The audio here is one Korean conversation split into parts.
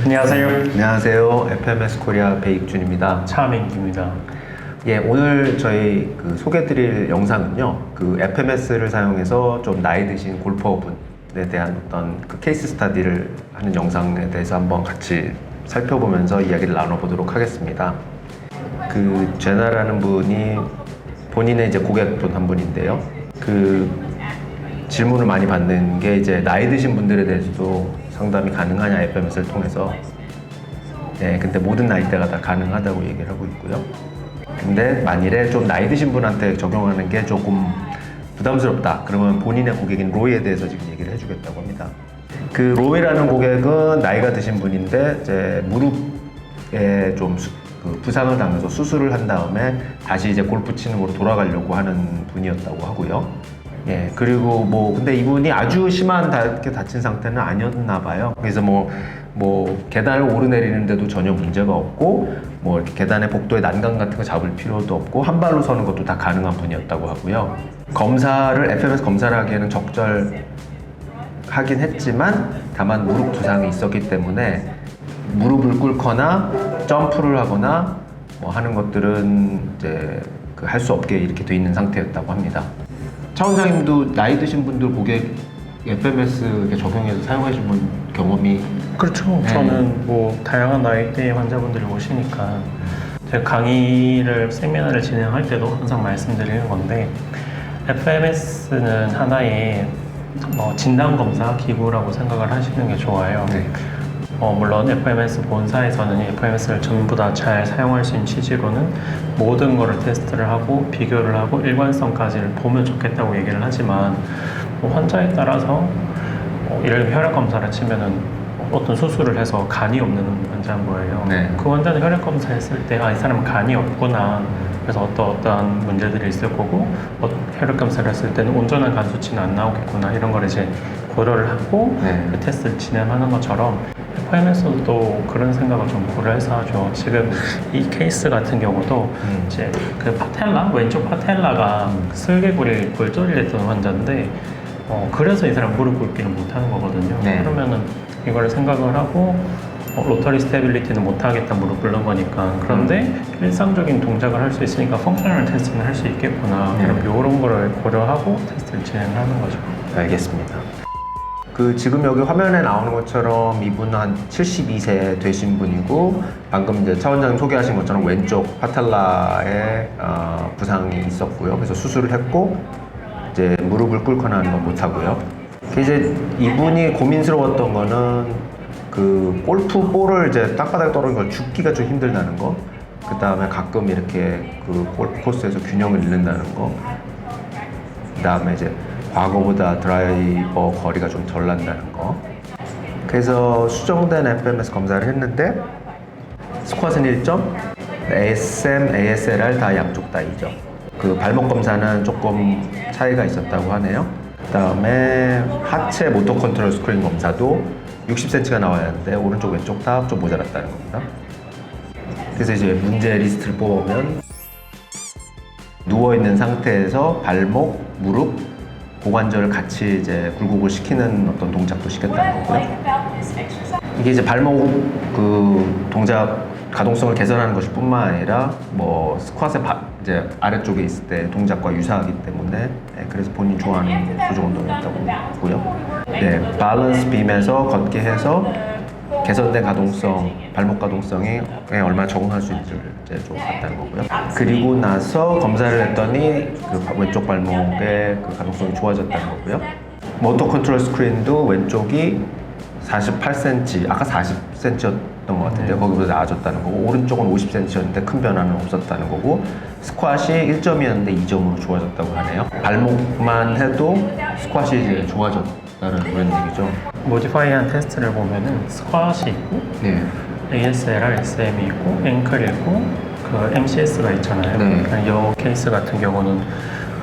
안녕하세요. 안녕하세요. FMS 코리아 배익준입니다. 차민기입니다. 예, 오늘 저희 소개드릴 영상은요, FMS를 사용해서 좀 나이 드신 골퍼분에 대한 어떤 케이스 스타디를 하는 영상에 대해서 한번 같이 살펴보면서 이야기를 나눠보도록 하겠습니다. 제나라는 분이 본인의 이제 고객분 한 분인데요. 질문을 많이 받는 게 이제 나이 드신 분들에 대해서도 상담이 가능하냐 FMS를 통해서. 네, 근데 모든 나이대가 다 가능하다고 얘기를 하고 있고요. 근데 만일에 좀 나이 드신 분한테 적용하는 게 조금 부담스럽다 그러면 본인의 고객인 로이에 대해서 지금 얘기를 해주겠다고 합니다. 로이라는 고객은 나이가 드신 분인데 이제 무릎에 좀 부상을 당해서 수술을 한 다음에 다시 이제 골프 치는 으로 돌아가려고 하는 분이었다고 하고요. 예, 그리고 근데 이분이 아주 심하게 다친 상태는 아니었나 봐요. 그래서 계단을 오르내리는데도 전혀 문제가 없고, 이렇게 계단의 복도에 난간 같은 거 잡을 필요도 없고, 한 발로 서는 것도 다 가능한 분이었다고 하고요. FMS 검사를 하기에는 적절하긴 했지만, 다만 무릎 부상이 있었기 때문에, 무릎을 꿇거나, 점프를 하거나, 하는 것들은 이제 할 수 없게 이렇게 돼 있는 상태였다고 합니다. 차 원장님도 나이 드신 분들 고객 FMS 적용해서 사용하신 분 경험이? 그렇죠. 네. 저는 다양한 나이대의 환자분들이 오시니까 제가 세미나를 진행할 때도 항상 말씀드리는 건데 FMS는 하나의 진단검사 기구라고 생각을 하시는 게 좋아요. 네. 물론 FMS 본사에서는 FMS를 전부 다 잘 사용할 수 있는 취지로는 모든 거를 테스트를 하고 비교를 하고 일관성까지를 보면 좋겠다고 얘기를 하지만 환자에 따라서 예를 들면 혈액 검사를 치면은 어떤 수술을 해서 간이 없는 환자인 거예요. 네. 그 환자는 혈액 검사했을 때 이 사람은 간이 없구나. 그래서 어떠한 문제들이 있을 거고 혈액 검사를 했을 때는 온전한 간 수치는 안 나오겠구나 이런 걸 이제 고려를 하고 네. 그 테스트를 진행하는 것처럼 FMS도 그런 생각을 좀 고려해서 하죠. 지금 이 케이스 같은 경우도 이제 왼쪽 파텔라가 슬개골이 골절이 됐던 환자인데 그래서 이 사람 무릎 꿇기를 못하는 거거든요. 네. 그러면은 이걸 생각을 하고 로터리 스테빌리티는 못하겠다 무릎 꿇는 거니까 그런데 일상적인 동작을 할 수 있으니까 펑셔널 테스트는 할 수 있겠구나. 네. 그럼 이런 거를 고려하고 테스트를 진행하는 거죠. 알겠습니다. 지금 여기 화면에 나오는 것처럼 이분은 한 72세 되신 분이고 방금 이제 차 원장님 소개하신 것처럼 왼쪽 파텔라에 부상이 있었고요. 그래서 수술을 했고 이제 무릎을 꿇거나 하는 건 못하고요. 이제 이분이 고민스러웠던 거는 골프 볼을 이제 땅바닥에 떨어진 걸 줍기가 좀 힘들다는 거, 그 다음에 가끔 이렇게 골프 코스에서 균형을 잃는다는 거, 그 다음에 이제 과거보다 드라이버 거리가 좀 덜 난다는 거. 그래서 수정된 FMS 검사를 했는데 스쿼트는 1점, ASM, ASLR 다 양쪽 다 2점. 발목 검사는 조금 차이가 있었다고 하네요. 그 다음에 하체 모터 컨트롤 스크린 검사도 60cm가 나와야 하는데 오른쪽 왼쪽 다 좀 모자랐다는 겁니다. 그래서 이제 문제 리스트를 뽑으면 누워있는 상태에서 발목, 무릎, 고관절을 같이 이제 굴곡을 시키는 어떤 동작도 시켰다는 거고요. 이게 이제 발목 동작 가동성을 개선하는 것일 뿐만 아니라 스쿼트의 이제 아래쪽에 있을 때 동작과 유사하기 때문에 그래서 본인 좋아하는 조종 운동이었다고 했고요. 네, 밸런스 빔에서 걷게 해서 개선된 가동성, 발목 가동성에 얼마나 적응할 수 있는지를 이제 좀 봤다는 거고요. 그리고 나서 검사를 했더니 왼쪽 발목의 가동성이 좋아졌다는 거고요. 모터 컨트롤 스크린도 왼쪽이 48cm, 아까 40cm였던 것 같은데 거기보다 나아졌다는 거고 오른쪽은 50cm였는데 큰 변화는 없었다는 거고 스쿼시 1점이었는데 2점으로 좋아졌다고 하네요. 발목만 해도 스쿼시 이제 좋아졌다는 그런 얘기죠. 모디파이한 테스트를 보면은 스쿼시 있고 네. ASLR, SM이 있고 앵클 있고 MCS가 있잖아요. 네. 이 케이스 같은 경우는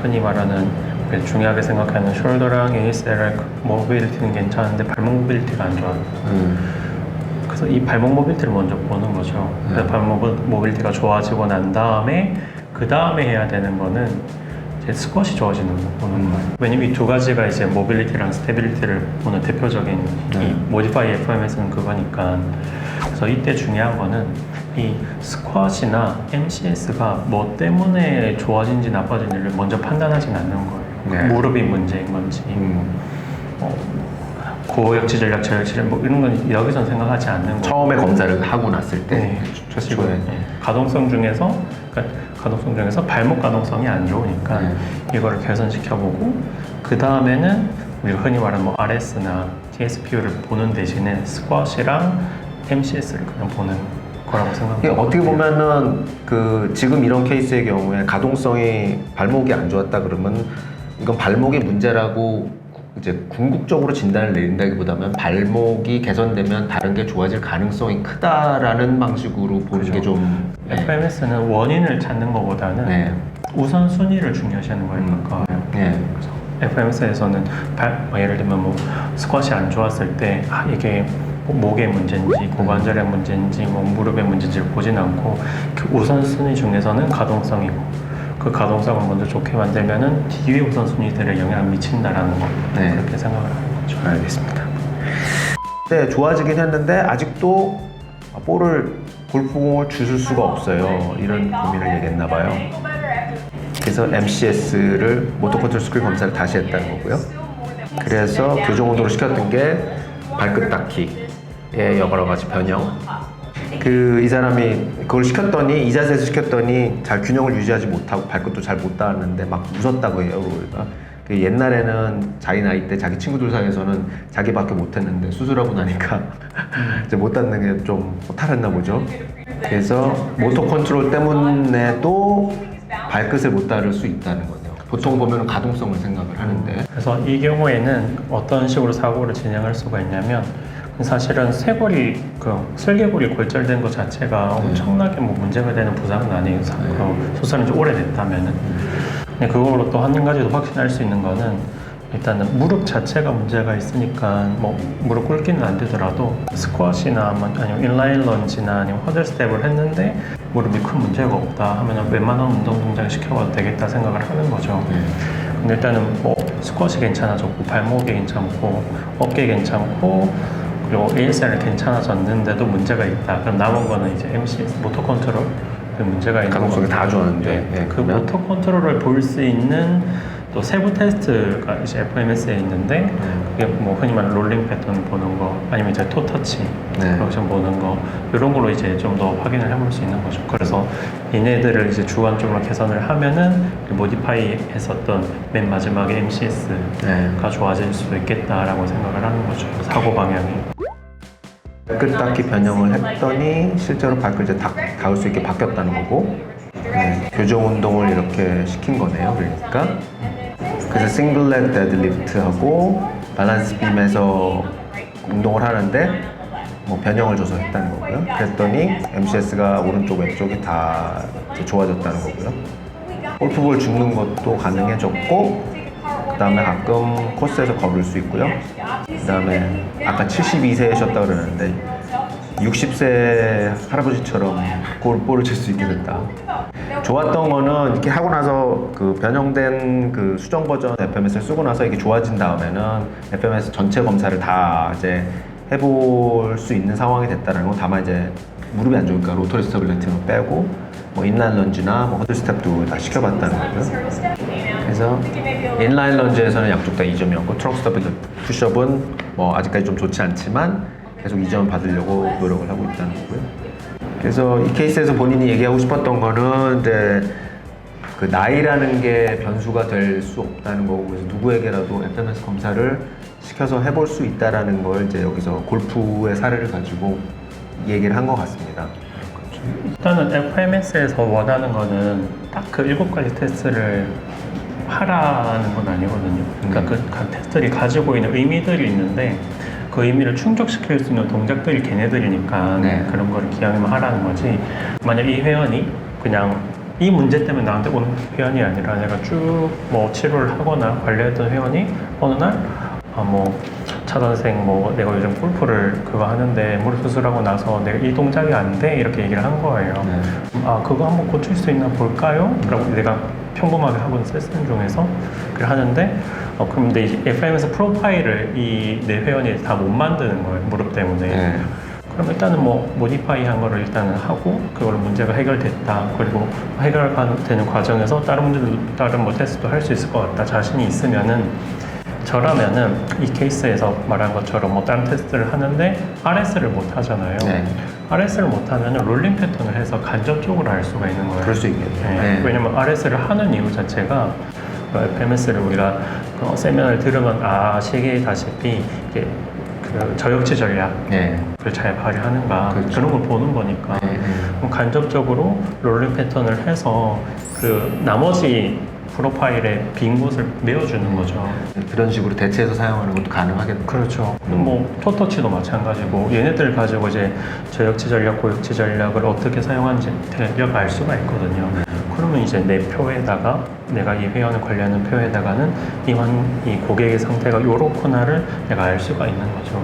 흔히 말하는 중요하게 생각하는 숄더랑 ASLR 모빌리티는 괜찮은데 발목 모빌리티가 안 좋아요. 그래서 이 발목 모빌리티를 먼저 보는 거죠. 그래서 발목 모빌리티가 좋아지고 난 다음에 그 다음에 해야 되는 거는 이제 스쿼시 좋아지는 거 보는 거예요. 왜냐면 이 두 가지가 이제 모빌리티랑 스테빌리티를 보는 대표적인 이 모디파이 FMS는 그거니까. 그래서 이때 중요한 거는 이 스쿼시나 MCS가 뭐 때문에 좋아진지 나빠진지를 먼저 판단하진 않는 거예요. 네. 무릎이 문제인 건지, 고역치 전략, 저역치 뭐 이런 건 여기선 생각하지 않는 거예요. 처음에 검사를 하고 났을 때 네. 최초에 가동성 중에서 발목 가동성이 안 좋으니까 이거를 개선시켜보고 그 다음에는 우리가 흔히 말하는 뭐 RS나 TSPU를 보는 대신에 스쿼시랑 MCS를 그냥 보는 거라고 이게 생각합니다. 어떻게 보면은 그 지금 이런 케이스의 경우에 가동성이 발목이 안 좋았다 그러면 이건 발목의 문제라고 이제 궁극적으로 진단을 내린다기보다는 발목이 개선되면 다른 게 좋아질 가능성이 크다라는 방식으로 보는 게 좀 FMS는 원인을 찾는 것보다는 우선순위를 중요시하는 거에 가까워요. 그래서 FMS에서는 예를 들면 뭐 스쿼시 안 좋았을 때 이게 목의 문제인지 고관절의 문제인지 뭐 무릎의 문제인지를 보진 않고 그 우선순위 중에서는 가동성이고 그 가동성을 먼저 좋게 만들면은 뒤에 우선순위들에 영향을 미친다라는 거 그렇게 생각을 하는 거죠. 알겠습니다. 네, 좋아지긴 했는데 아직도 골프공을 주술 수가 없어요. 이런 고민을 얘기했나 봐요. 그래서 MCS를 모터 컨트롤 스크린 검사를 다시 했다는 거고요. 그래서 교정 운동을 시켰던 게 발끝 닦기의 여러 가지 변형. 이 사람이 그걸 시켰더니 이 자세에서 시켰더니 잘 균형을 유지하지 못하고 발끝도 잘 못 닿았는데 막 웃었다고 해요. 우리가 옛날에는 자기 나이 때 자기 친구들 사이에서는 자기밖에 못했는데 수술하고 나니까 이제 못 닿는 게 좀 탈했나 보죠. 그래서 모터 컨트롤 때문에도 발끝을 못 다룰 수 있다는 거네요. 보통 보면 가동성을 생각을 하는데 그래서 이 경우에는 어떤 식으로 사고를 진행할 수가 있냐면 사실은 쇄골이 슬개골이 골절된 것 자체가 엄청나게 뭐 문제가 되는 부상은 아니에요. 수술은 좀 오래됐다면은. 근데 그걸로 또 한 가지 더 확신할 수 있는 거는 일단은 무릎 자체가 문제가 있으니까 뭐 무릎 꿇기는 안 되더라도 스쿼시나 아니면 인라인 런지나 아니면 허들 스텝을 했는데 무릎이 큰 문제가 없다 하면은 웬만한 운동 동작을 시켜봐도 되겠다 생각을 하는 거죠. 근데 일단은 뭐 스쿼시 괜찮아졌고 발목이 괜찮고 어깨 괜찮고 그리고 ASR이 괜찮아졌는데도 문제가 있다. 그럼 남은 거는 이제 MCS 모터 컨트롤 문제가 있는 가동성이 다 좋았는데 그 모터 컨트롤을 볼 수 있는 또 세부 테스트가 이제 FMS에 있는데 그게 뭐 흔히 말하는 롤링 패턴 보는 거 아니면 이제 토터치 프로션 보는 거 이런 걸로 이제 좀 더 확인을 해볼 수 있는 거죠. 그래서 얘네들을 이제 주관적으로 개선을 하면은 모디파이 했었던 맨 마지막에 MCS가 좋아질 수도 있겠다라고 생각을 하는 거죠. 사고 방향이. 발끝 닦기 변형을 했더니 실제로 발끝을 닿을 수 있게 바뀌었다는 거고 교정 운동을 이렇게 시킨 거네요. 그러니까 그래서 싱글렉 데드리프트하고 밸런스 빔에서 운동을 하는데 뭐 변형을 줘서 했다는 거고요. 그랬더니 MCS가 오른쪽 왼쪽이 다 이제 좋아졌다는 거고요. 골프볼 줍는 것도 가능해졌고 그 다음에 가끔 코스에서 걸을 수 있고요. 그 다음에 아까 72세셨다 그러는데 60세 할아버지처럼 볼을 칠 수 있게 됐다. 좋았던 거는 이렇게 하고 나서 그 변형된 그 수정 버전 FMS를 쓰고 나서 이게 좋아진 다음에는 FMS 전체 검사를 다 이제 해볼 수 있는 상황이 됐다는 건 다만 이제 무릎이 안 좋으니까 로터리 스테빌리티는 빼고 뭐 인라인 런지나 뭐 허들 스텝도 다 시켜봤다는 거고요. 그래서 인라인 런지에서는 양쪽 다 2점이었고 트렁크 스테빌리티 푸시업은 뭐 아직까지 좀 좋지 않지만 계속 2점을 받으려고 노력을 하고 있다는 거고요. 그래서 이 케이스에서 본인이 얘기하고 싶었던 거는 이제 그 나이라는 게 변수가 될 수 없다는 거고 그래서 누구에게라도 FMS 검사를 시켜서 해볼 수 있다라는 걸 이제 여기서 골프의 사례를 가지고 얘기를 한 것 같습니다. 일단은 FMS에서 원하는 거는 딱 그 7가지 테스트를 하라는 건 아니거든요. 그러니까 그 테스트들이 가지고 있는 의미들이 있는데 그 의미를 충족시킬 수 있는 동작들이 걔네들이니까 그런 거를 기왕이면 하라는 거지. 만약 이 회원이 그냥 이 문제 때문에 나한테 오는 회원이 아니라 내가 쭉 뭐 치료를 하거나 관리했던 회원이 어느 날 뭐 차 선생 뭐 내가 요즘 골프를 그거 하는데 무릎 수술하고 나서 내가 이 동작이 안 돼 이렇게 얘기를 한 거예요. 그거 한번 고칠 수 있나 볼까요? 라고 내가 평범하게 하고 있는 세션 중에서 그걸 하는데 그럼 근데 FMS 프로파일을 이 내 회원이 다 못 만드는 거예요. 무릎 때문에. 그럼 일단은 뭐 모디파이 한 거를 일단은 하고 그걸로 문제가 해결됐다. 그리고 해결되는 과정에서 다른 문제도 다른 뭐 테스트도 할 수 있을 것 같다. 자신이 있으면은 저라면은 이 케이스에서 말한 것처럼 뭐 다른 테스트를 하는데 RS를 못 하잖아요. 네. RS를 못 하면은 롤링 패턴을 해서 간접적으로 알 수가 있는 거예요. 그럴 수 있겠네요. 네. 네. 왜냐면 RS를 하는 이유 자체가 FMS를 우리가 세면을 들으면 아시다시피 이게 그 저역치 전략을 네. 잘 발휘하는가 그렇죠. 그런 걸 보는 거니까 네. 그럼 간접적으로 롤링 패턴을 해서 그 나머지 프로파일에 빈 곳을 메워주는 거죠. 그런 식으로 대체해서 사용하는 것도 가능하겠네요. 그렇죠. 뭐 토터치도 마찬가지고 얘네들 가지고 이제 저역치 전략, 고역치 전략을 어떻게 사용하는지 대략 알 수가 있거든요. 그러면 이제 내 표에다가 내가 이 회원을 관리하는 표에다가는 이 고객의 상태가 요렇구나를 내가 알 수가 있는 거죠.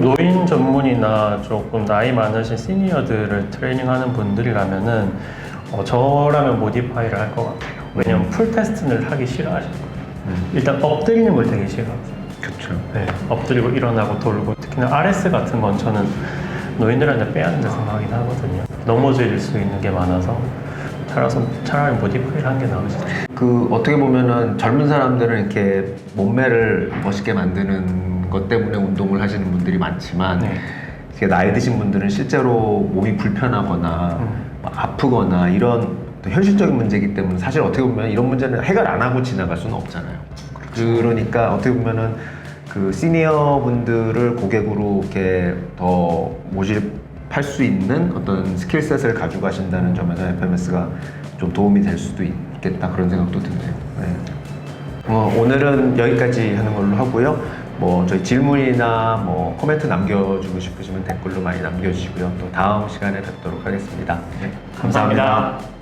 노인 전문이나 조금 나이 많으신 시니어들을 트레이닝하는 분들이라면은 저라면 모디파이를 할 것 같아요. 왜냐면 풀 테스트를 하기 싫어하시는 거예요. 일단 엎드리는 걸 되게 싫어하세요. 그렇죠. 네, 엎드리고 일어나고 돌고 특히나 RS 같은 건 저는 노인들한테 빼야 된다 생각하긴 하거든요. 넘어질 수 있는 게 많아서 차라리 모디파이를 한 게 나으시죠. 그 어떻게 보면은 젊은 사람들은 이렇게 몸매를 멋있게 만드는 것 때문에 운동을 하시는 분들이 많지만 네. 이렇게 나이 드신 분들은 실제로 몸이 불편하거나 아프거나 이런 또 현실적인 문제이기 때문에 사실 어떻게 보면 이런 문제는 해결 안 하고 지나갈 수는 없잖아요. 그러니까 어떻게 보면은 그 시니어 분들을 고객으로 이렇게 더 모집할 수 있는 어떤 스킬셋을 가지고 가신다는 점에서 FMS가 좀 도움이 될 수도 있겠다 그런 생각도 드네요. 네. 오늘은 여기까지 하는 걸로 하고요. 뭐 저희 질문이나 뭐 코멘트 남겨주고 싶으시면 댓글로 많이 남겨주시고요. 또 다음 시간에 뵙도록 하겠습니다. 네, 감사합니다.